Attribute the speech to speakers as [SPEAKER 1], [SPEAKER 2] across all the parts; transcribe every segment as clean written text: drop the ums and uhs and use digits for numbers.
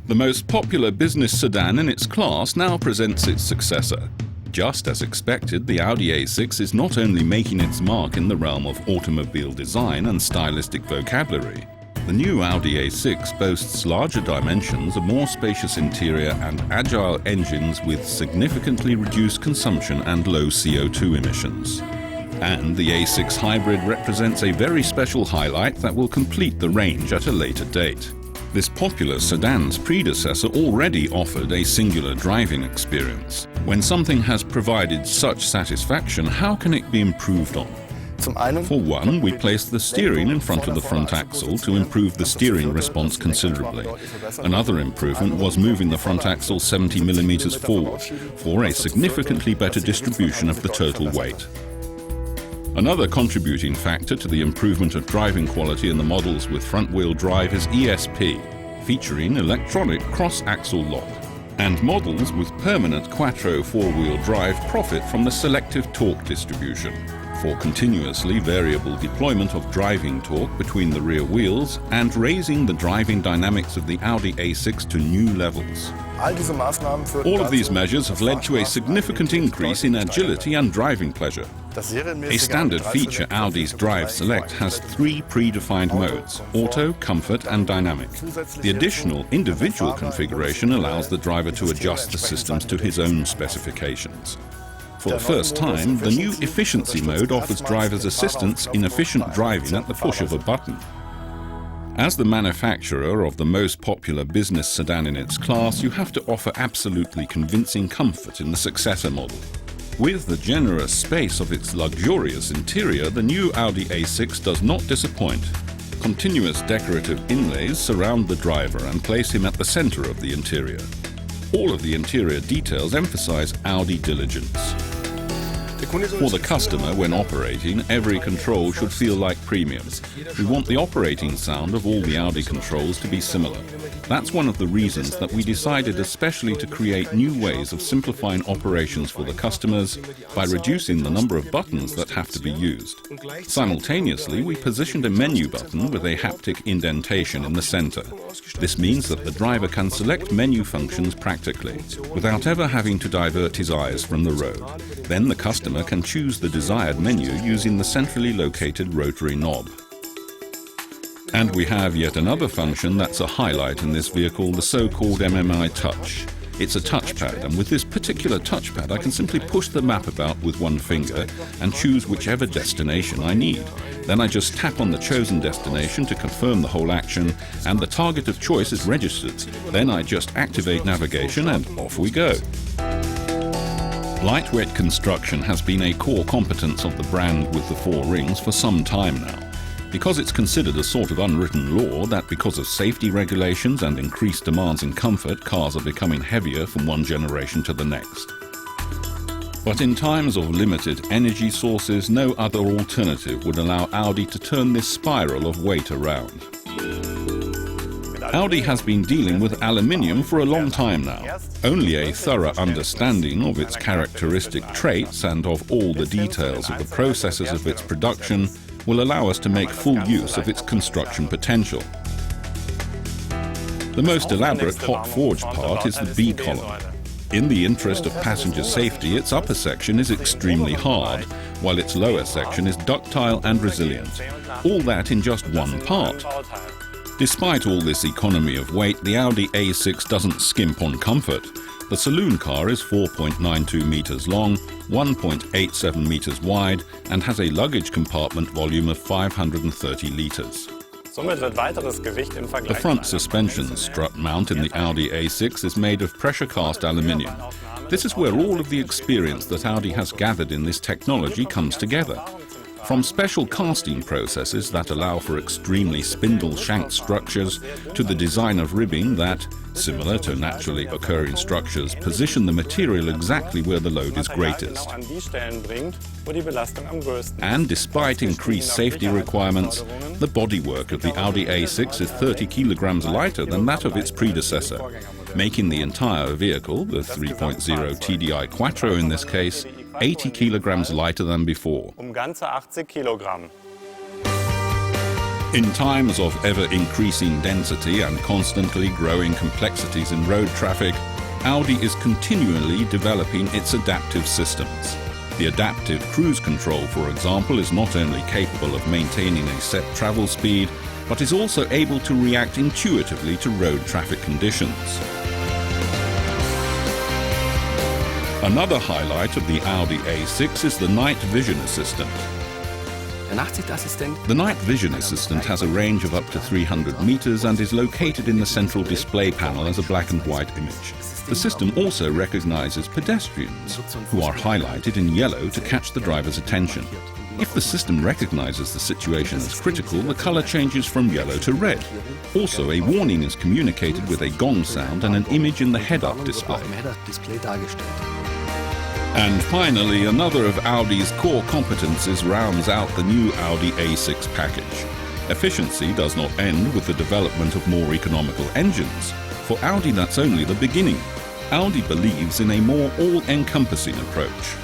[SPEAKER 1] The most popular business sedan in its class now presents its successor. Just as expected, the Audi A6 is not only making its mark in the realm of automobile design and stylistic vocabulary. The new Audi A6 boasts larger dimensions, a more spacious interior and agile engines with significantly reduced consumption and low CO2 emissions. And the A6 Hybrid represents a very special highlight that will complete the range at a later date. This popular sedan's predecessor already offered a singular driving experience. When something has provided such satisfaction, how can it be improved on? For one, we placed the steering in front of the front axle to improve the steering response considerably. Another improvement was moving the front axle 70 mm forward for a significantly better distribution of the total weight. Another contributing factor to the improvement of driving quality in the models with front-wheel drive is ESP, featuring electronic cross-axle lock. And models with permanent quattro four-wheel drive profit from the selective torque distribution for continuously variable deployment of driving torque between the rear wheels and raising the driving dynamics of the Audi A6 to new levels. All of these measures have led to a significant increase in agility and driving pleasure. A standard feature Audi's Drive Select has 3 predefined modes: Auto, Comfort and Dynamic. The additional individual configuration allows the driver to adjust the systems to his own specifications. For the first time, the new Efficiency mode offers drivers assistance in efficient driving at the push of a button. As the manufacturer of the most popular business sedan in its class, you have to offer absolutely convincing comfort in the successor model. With the generous space of its luxurious interior, the new Audi A6 does not disappoint. Continuous decorative inlays surround the driver and place him at the center of the interior. All of the interior details emphasize Audi diligence. For the customer, when operating, every control should feel like premium. We want the operating sound of all the Audi controls to be similar. That's one of the reasons that we decided especially to create new ways of simplifying operations for the customers by reducing the number of buttons that have to be used. Simultaneously, we positioned a menu button with a haptic indentation in the center. This means that the driver can select menu functions practically, without ever having to divert his eyes from the road. Then the customer can choose the desired menu using the centrally located rotary knob. And we have yet another function that's a highlight in this vehicle, the so-called MMI Touch. It's a touchpad, and with this particular touchpad I can simply push the map about with one finger and choose whichever destination I need. Then I just tap on the chosen destination to confirm the whole action, and the target of choice is registered. Then I just activate navigation and off we go. Lightweight construction has been a core competence of the brand with the 4 rings for some time now. Because it's considered a sort of unwritten law that because of safety regulations and increased demands in comfort, cars are becoming heavier from one generation to the next. But in times of limited energy sources, no other alternative would allow Audi to turn this spiral of weight around. Audi has been dealing with aluminium for a long time now. Only a thorough understanding of its characteristic traits and of all the details of the processes of its production will allow us to make full use of its construction potential. The most elaborate hot forged part is the B column. In the interest of passenger safety, its upper section is extremely hard, while its lower section is ductile and resilient. All that in just one part. Despite all this economy of weight, the Audi A6 doesn't skimp on comfort. The saloon car is 4.92 meters long, 1.87 meters wide, and has a luggage compartment volume of 530 liters. The front suspension strut mount in the Audi A6 is made of pressure cast aluminium. This is where all of the experience that Audi has gathered in this technology comes together. From special casting processes that allow for extremely spindle-shanked structures to the design of ribbing that, similar to naturally occurring structures, position the material exactly where the load is greatest. And despite increased safety requirements, the bodywork of the Audi A6 is 30 kilograms lighter than that of its predecessor, making the entire vehicle, the 3.0 TDI Quattro in this case, 80 kilograms lighter than before. In times of ever-increasing density and constantly growing complexities in road traffic, Audi is continually developing its adaptive systems. The adaptive cruise control, for example, is not only capable of maintaining a set travel speed, but is also able to react intuitively to road traffic conditions. Another highlight of the Audi A6 is the night vision assistant. The night vision assistant has a range of up to 300 meters and is located in the central display panel as a black and white image. The system also recognizes pedestrians, who are highlighted in yellow to catch the driver's attention. If the system recognizes the situation as critical, the color changes from yellow to red. Also, a warning is communicated with a gong sound and an image in the head-up display. And finally, another of Audi's core competencies rounds out the new Audi A6 package. Efficiency does not end with the development of more economical engines. For Audi, that's only the beginning. Audi believes in a more all-encompassing approach.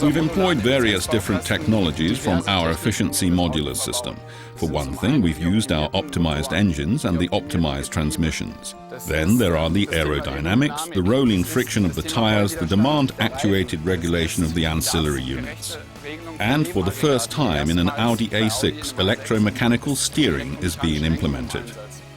[SPEAKER 1] We've employed various different technologies from our efficiency modular system. For one thing, we've used our optimized engines and the optimized transmissions. Then there are the aerodynamics, the rolling friction of the tires, the demand-actuated regulation of the ancillary units. And for the first time in an Audi A6, electromechanical steering is being implemented.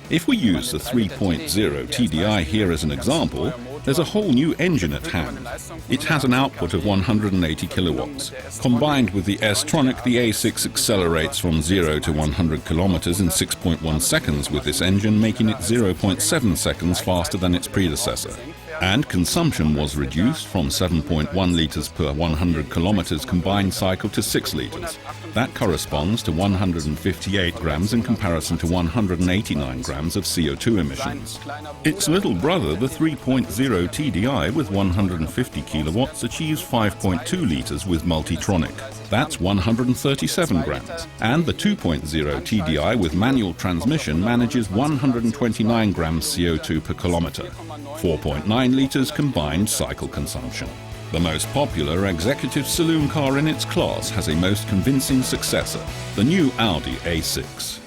[SPEAKER 1] If we use the 3.0 TDI here as an example, there's a whole new engine at hand. It has an output of 180 kilowatts. Combined with the S-Tronic, the A6 accelerates from 0 to 100 kilometers in 6.1 seconds with this engine, making it 0.7 seconds faster than its predecessor. And consumption was reduced from 7.1 litres per 100 kilometers combined cycle to 6 litres. That corresponds to 158 grams in comparison to 189 grams of CO2 emissions. Its little brother, the 3.0 TDI with 150 kilowatts, achieves 5.2 litres with Multitronic. That's 137 grams. And the 2.0 TDI with manual transmission manages 129 grams CO2 per kilometre. 4.9 litres combined cycle consumption. The most popular executive saloon car in its class has a most convincing successor, the new Audi A6.